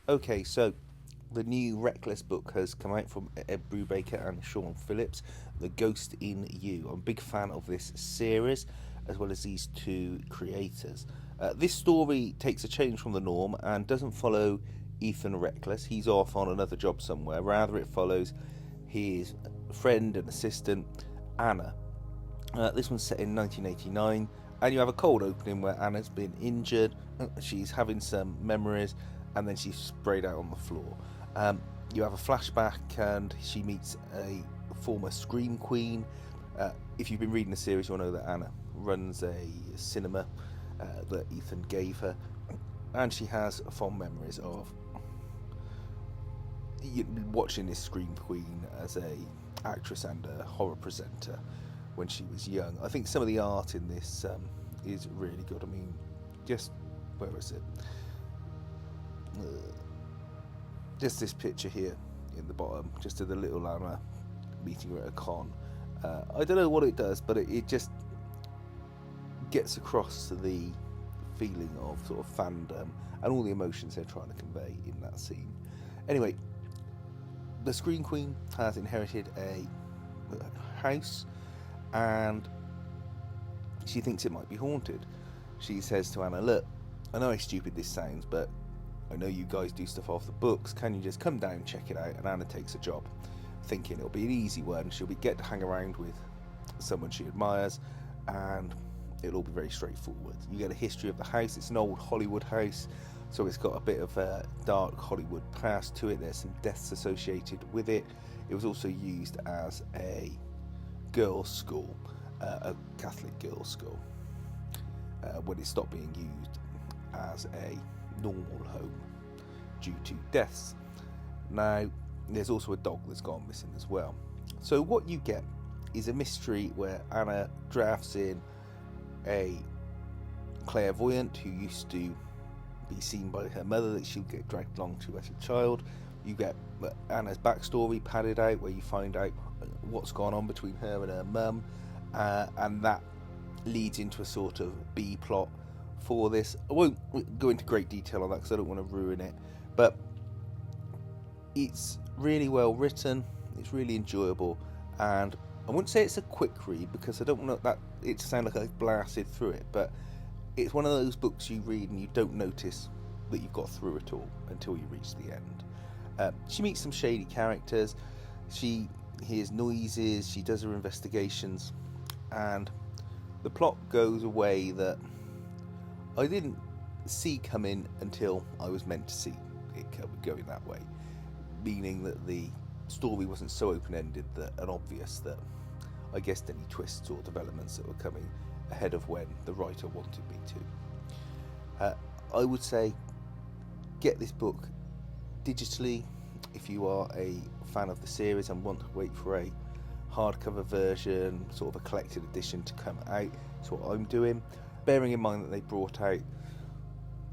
Okay, so the new Reckless book has come out from Ed Brubaker and Sean Phillips, The Ghost in You. I'm a big fan of this series, as well as these two creators. This story takes a change from the norm and doesn't follow Ethan Reckless. He's off on another job somewhere. Rather, it follows his friend and assistant, Anna. This one's set in 1989, and you have a cold opening where Anna's been injured. She's having some memories, and then she's sprayed out on the floor. You have a flashback, and she meets a former Scream Queen. If you've been reading the series, you'll know that Anna runs a cinema that Ethan gave her, and she has fond memories of watching this Scream Queen as a actress and a horror presenter when she was young. I think some of the art in this is really good. I mean, just where is it? Just this picture here in the bottom, just of the little Anna meeting her at a con. I don't know what it does, but it just gets across the feeling of sort of fandom and all the emotions they're trying to convey in that scene. Anyway, the Scream Queen has inherited a house, and she thinks it might be haunted. She says to Anna, "Look, I know how stupid this sounds, but I know you guys do stuff off the books. Can you just come down and check it out?" And Anna takes a job, thinking it'll be an easy one. She'll get to hang around with someone she admires, and it'll all be very straightforward. You get a history of the house. It's an old Hollywood house, so it's got a bit of a dark Hollywood past to it. There's some deaths associated with it. It was also used as a girls' school, a Catholic girls' school, when it stopped being used as a normal home due to deaths. Now, there's also a dog that's gone missing as well. So what you get is a mystery where Anna drafts in a clairvoyant who used to be seen by her mother that she'll get dragged along to as a child. You get Anna's backstory padded out, where you find out what's gone on between her and her mum, and that leads into a sort of B plot for this. I won't go into great detail on that because I don't want to ruin it, but it's really well written, it's really enjoyable, and I wouldn't say it's a quick read because I don't want that it to sound like I blasted through it, but it's one of those books you read and you don't notice that you've got through it all until you reach the end. She meets some shady characters, she hears noises, she does her investigations, and the plot goes a way that I didn't see coming until I was meant to see it going that way, meaning that the story wasn't so open-ended and obvious that I guessed any twists or developments that were coming ahead of when the writer wanted me to. I would say get this book digitally if you are a fan of the series and want to wait for a hardcover version, sort of a collected edition to come out. That's what I'm doing, bearing in mind that they brought out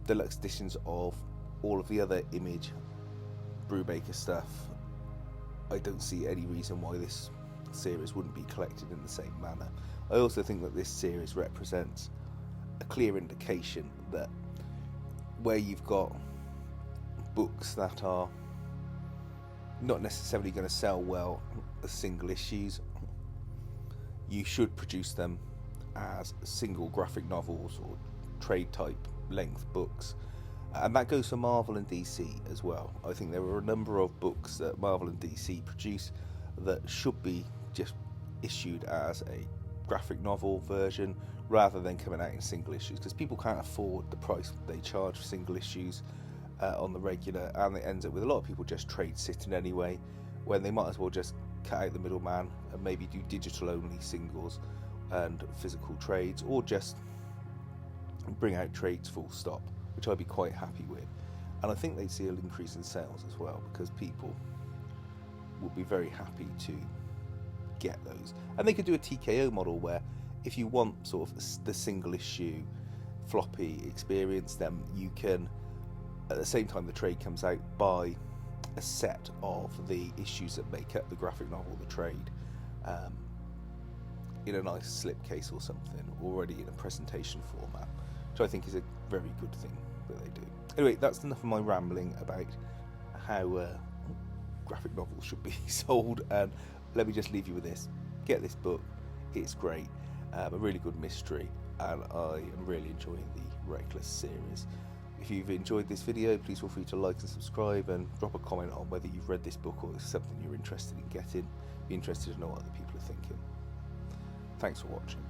deluxe editions of all of the other Image Brubaker stuff. I don't see any reason why this series wouldn't be collected in the same manner. I also think that this series represents a clear indication that where you've got books that are not necessarily going to sell well as single issues, you should produce them as single graphic novels or trade type length books, and that goes for Marvel and DC as well. I think there are a number of books that Marvel and DC produce that should be just issued as a graphic novel version rather than coming out in single issues, because people can't afford the price they charge for single issues on the regular, and it ends up with a lot of people just trade sitting anyway, when they might as well just cut out the middleman and maybe do digital only singles and physical trades, or just bring out trades full stop, which I'd be quite happy with. And I think they'd see an increase in sales as well, because people would be very happy to get those. And they could do a TKO model where if you want sort of the single issue floppy experience, then you can, at the same time the trade comes out, buy a set of the issues that make up the graphic novel, the trade, in a nice slipcase or something, already in a presentation format, which I think is a very good thing that they do. Anyway, that's enough of my rambling about how graphic novels should be sold, and let me just leave you with this. Get this book, it's great, a really good mystery, and I am really enjoying the Reckless series. If you've enjoyed this video, please feel free to like and subscribe, and drop a comment on whether you've read this book or it's something you're interested in getting. Be interested to know what other people are thinking. Thanks for watching.